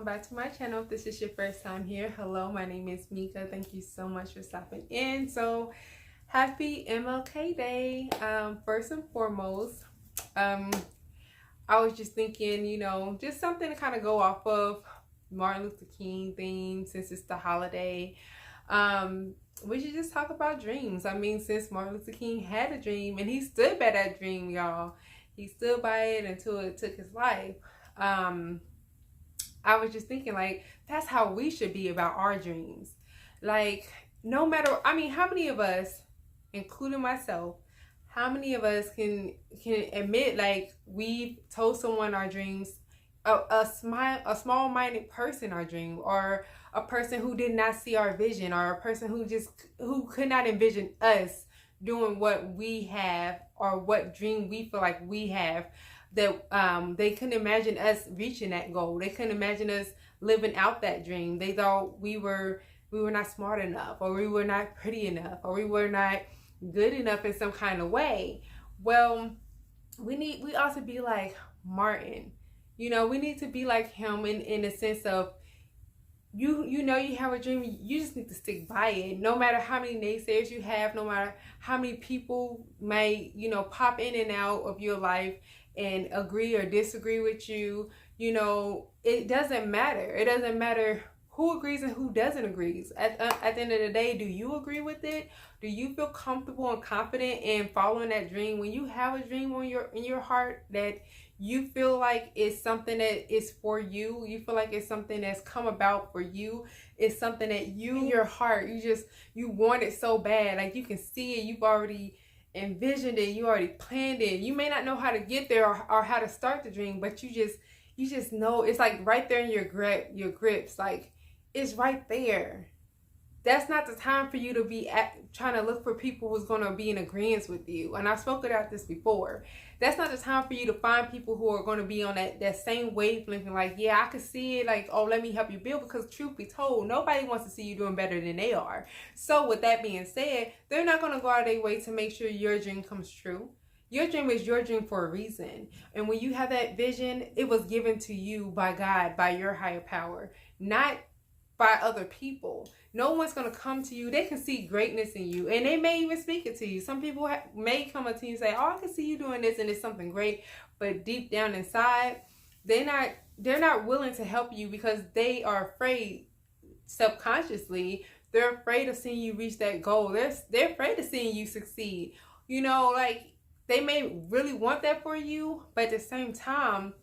welcome back to my channel. If this is your first time here, hello, my name is Mika. Thank you so much for stopping in. So happy MLK Day. First and foremost, I was just thinking, just something to kind of go off of Martin Luther King theme since it's the holiday. We should just talk about dreams. I mean, since Martin Luther King had a dream and he stood by that dream, y'all. He stood by it until it took his life. I was just thinking, like, that's how we should be about our dreams. Like, no matter, I mean, how many of us, including myself, how many of us can admit, like, we've told someone our dreams, a small-minded person our dream, or a person who did not see our vision, or a person who could not envision us doing what we have, or what dream we feel like we have, that they couldn't imagine us reaching that goal. They couldn't imagine us living out that dream. They thought we were not smart enough, or we were not pretty enough, or we were not good enough in some kind of way. Well, we ought to be like Martin. We need to be like him in the sense of, you have a dream, you just need to stick by it. No matter how many naysayers you have, no matter how many people may, pop in and out of your life and agree or disagree with you, it doesn't matter. It doesn't matter who agrees and who doesn't agree. At the end of the day, do you agree with it? Do you feel comfortable and confident in following that dream? When you have a dream in your heart that you feel like it's something that is for you, you feel like it's something that's come about for you, it's something that you, in your heart, you want it so bad, like you can see it, you've already envisioned it, you already planned it. You may not know how to get there or how to start the dream, but you just know it's like right there in your grips, like it's right there. That's not the time for you to be trying to look for people who's going to be in agreement with you. And I've spoken about this before. That's not the time for you to find people who are going to be on that same wavelength and like, yeah, I can see it. Like, oh, let me help you build. Because truth be told, nobody wants to see you doing better than they are. So with that being said, they're not going to go out of their way to make sure your dream comes true. Your dream is your dream for a reason. And when you have that vision, it was given to you by God, by your higher power, not by other people. No one's going to come to you. They can see greatness in you, and they may even speak it to you. Some people may come up to you and say, oh, I can see you doing this and it's something great, but deep down inside, they're not willing to help you because they are afraid. Subconsciously, they're afraid of seeing you reach that goal. They're afraid of seeing you succeed. Like, they may really want that for you, but at the same time,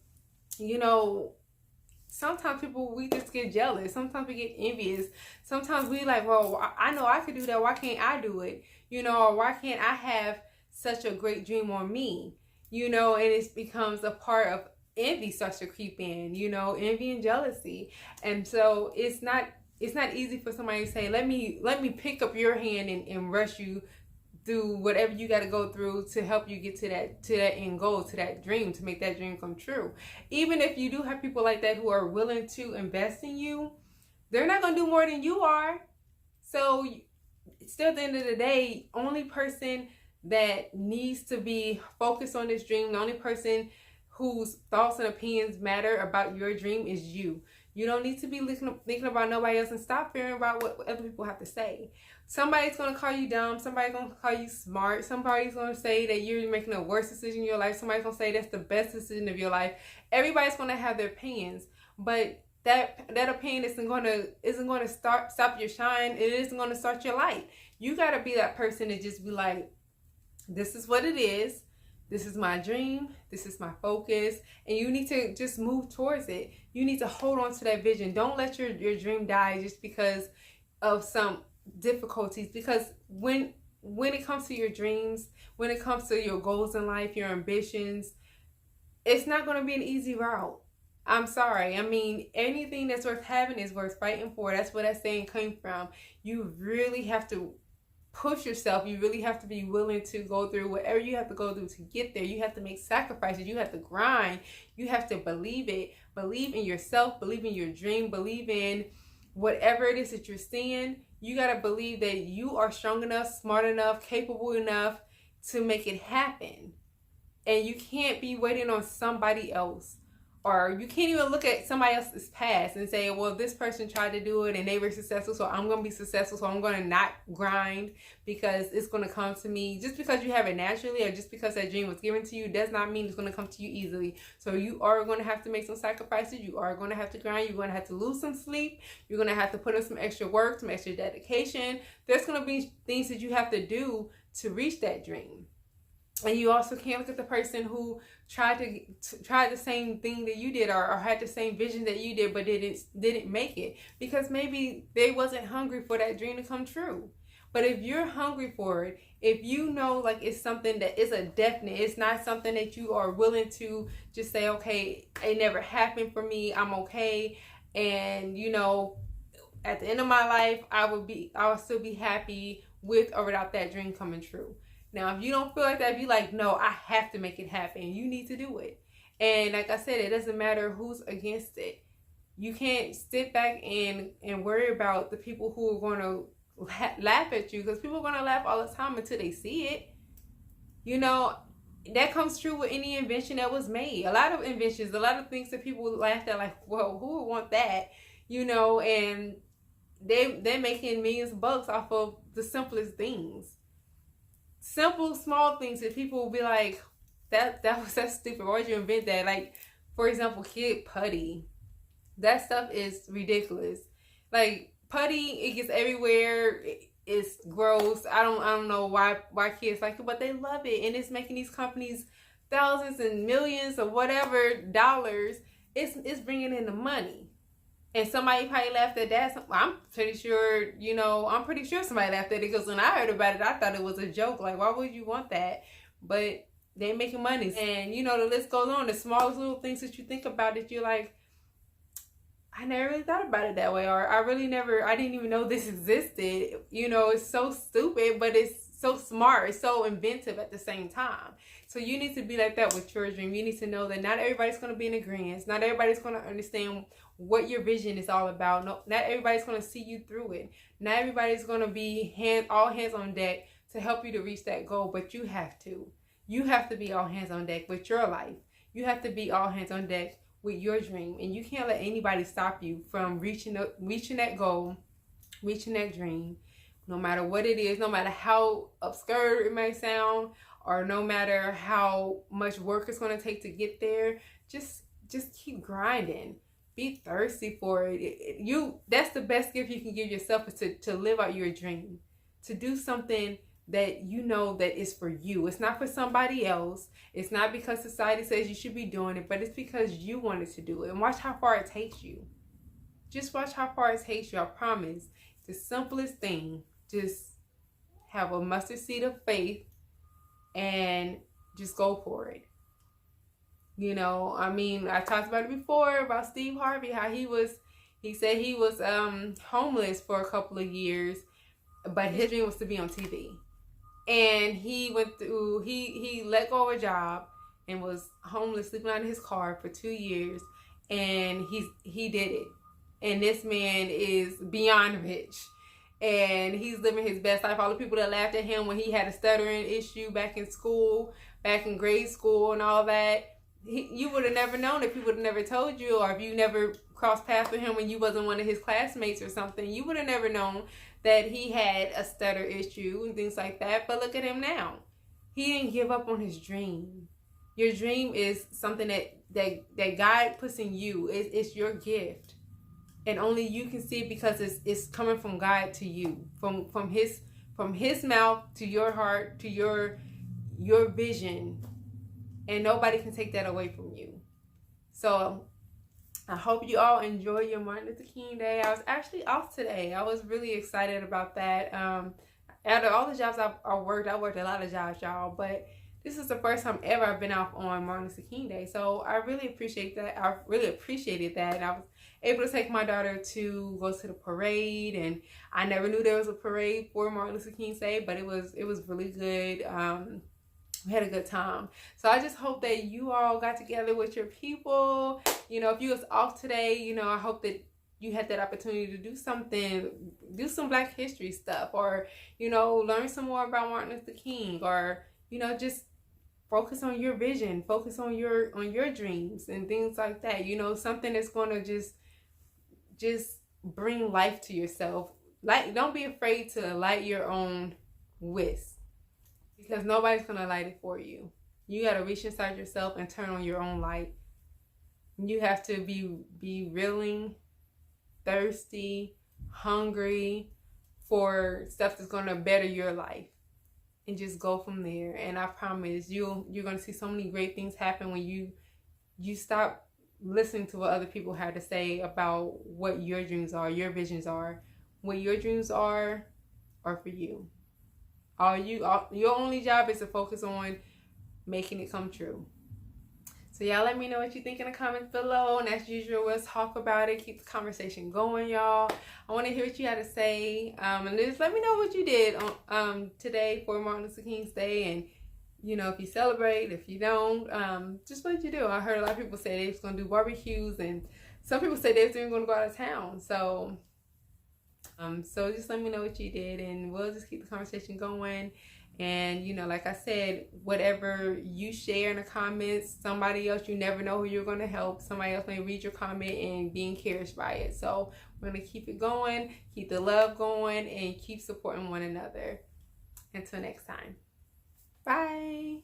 sometimes we just get jealous. Sometimes we get envious. Sometimes we like, well, I know I could do that. Why can't I do it? Or why can't I have such a great dream on me? And it becomes a part of envy starts to creep in, envy and jealousy. And so it's not easy for somebody to say, let me pick up your hand and rush you through whatever you got to go through to help you get to that end goal, to that dream, to make that dream come true. Even if you do have people like that who are willing to invest in you, they're not going to do more than you are. So still, at the end of the day, only person that needs to be focused on this dream, the only person whose thoughts and opinions matter about your dream is you. You don't need to be thinking about nobody else, and stop fearing about what other people have to say. Somebody's going to call you dumb. Somebody's going to call you smart. Somebody's going to say that you're making a worse decision in your life. Somebody's going to say that's the best decision of your life. Everybody's going to have their opinions, but that opinion isn't going to stop your shine. It isn't going to start your light. You got to be that person to just be like, this is what it is. This is my dream. This is my focus. And you need to just move towards it. You need to hold on to that vision. Don't let your dream die just because of some difficulties. Because when it comes to your dreams, when it comes to your goals in life, your ambitions, it's not going to be an easy route. I'm sorry. I mean, anything that's worth having is worth fighting for. That's where that saying came from. You really have to push yourself. You really have to be willing to go through whatever you have to go through to get there. You have to make sacrifices. You have to grind. You have to believe it. Believe in yourself. Believe in your dream. Believe in whatever it is that you're seeing. You got to believe that you are strong enough, smart enough, capable enough to make it happen. And you can't be waiting on somebody else or you can't even look at somebody else's past and say, well, this person tried to do it and they were successful, so I'm going to be successful, so I'm going to not grind because it's going to come to me. Just because you have it naturally, or just because that dream was given to you, does not mean it's going to come to you easily. So you are going to have to make some sacrifices. You are going to have to grind. You're going to have to lose some sleep. You're going to have to put in some extra work, some extra dedication. There's going to be things that you have to do to reach that dream. And you also can't look at the person who tried the same thing that you did, or had the same vision that you did, but didn't make it, because maybe they wasn't hungry for that dream to come true. But if you're hungry for it, if you know, like, it's something that is a definite, it's not something that you are willing to just say, okay, it never happened for me, I'm okay, and you know, at the end of my life, I would still be happy with or without that dream coming true. Now, if you don't feel like that, if you're like, no, I have to make it happen, you need to do it. And like I said, it doesn't matter who's against it. You can't sit back and worry about the people who are going to laugh at you, because people are going to laugh all the time until they see it. You know, that comes true with any invention that was made. A lot of inventions, a lot of things that people laughed at, like, well, who would want that? You know, and they're making millions of bucks off of the simplest things. Simple, small things that people will be like, that's stupid. Why would you invent that? Like, for example, kid putty. That stuff is ridiculous. Like, putty, it gets everywhere. It's gross. I don't know why kids like it, but they love it, and it's making these companies thousands and millions or whatever dollars. It's bringing in the money. And somebody probably laughed at that. I'm pretty sure, I'm pretty sure somebody laughed at it, because when I heard about it, I thought it was a joke. Like, why would you want that? But they're making money. And, the list goes on. The smallest little things that you think about that you're like, I never really thought about it that way. Or I didn't even know this existed. It's so stupid, but it's so smart. It's so inventive at the same time. So you need to be like that with your dream. You need to know that not everybody's going to be in agreement. Not everybody's going to understand what your vision is all about. No, not everybody's going to see you through it. Not everybody's going to be all hands on deck to help you to reach that goal, but you have to. You have to be all hands on deck with your life. You have to be all hands on deck with your dream, and you can't let anybody stop you from reaching that goal, reaching that dream, no matter what it is, no matter how absurd it may sound, or no matter how much work it's going to take to get there. Just keep grinding. Be thirsty for it. That's the best gift you can give yourself, is to live out your dream, to do something that you know that is for you. It's not for somebody else. It's not because society says you should be doing it, but it's because you wanted to do it. And watch how far it takes you. Just watch how far it takes you. I promise. The simplest thing. Just have a mustard seed of faith and just go for it. I talked about it before, about Steve Harvey, how he said he was homeless for a couple of years, but his dream was to be on TV. And he let go of a job and was homeless, sleeping out of his car for 2 years, and he did it. And this man is beyond rich, and he's living his best life. All the people that laughed at him when he had a stuttering issue back in school, back in grade school and all that, you would have never known if he would have never told you, or if you never crossed paths with him when you wasn't one of his classmates or something, you would have never known that he had a stutter issue and things like that. But look at him now. He didn't give up on his dream. Your dream is something that God puts in you. It's your gift. And only you can see it, because it's coming from God to you. From his mouth to your heart, to your vision. And nobody can take that away from you. So I hope you all enjoy your Martin Luther King Day. I was actually off today. I was really excited about that. Out of all the jobs I worked a lot of jobs, y'all. But this is the first time ever I've been off on Martin Luther King Day. So I really appreciate that. I really appreciated that. And I was able to take my daughter to go to the parade. And I never knew there was a parade for Martin Luther King Day, but it was really good. We had a good time. So I just hope that you all got together with your people. If you was off today, I hope that you had that opportunity to do something, do some Black history stuff, or, learn some more about Martin Luther King, or, just focus on your vision, focus on your dreams and things like that. You know, something that's going to just bring life to yourself. Like, don't be afraid to light your own whisk, because nobody's going to light it for you. You got to reach inside yourself and turn on your own light. You have to be willing, thirsty, hungry for stuff that's going to better your life, and just go from there. And I promise you're going to see so many great things happen when you stop listening to what other people have to say about what your dreams are, your visions are. What your dreams are for you. Your only job is to focus on making it come true. So y'all let me know what you think in the comments below. And as usual, let's talk about it. Keep the conversation going, y'all. I want to hear what you had to say. And just let me know what you did on today for Martin Luther King's Day. And, you know, if you celebrate, if you don't, just what you do. I heard a lot of people say they was going to do barbecues. And some people say they was even going to go out of town. So just let me know what you did. And we'll just keep the conversation going. And, you know, like I said, whatever you share in the comments, somebody else, you never know who you're going to help. Somebody else may read your comment and be encouraged by it. So we're going to keep it going, keep the love going, and keep supporting one another. Until next time. Bye.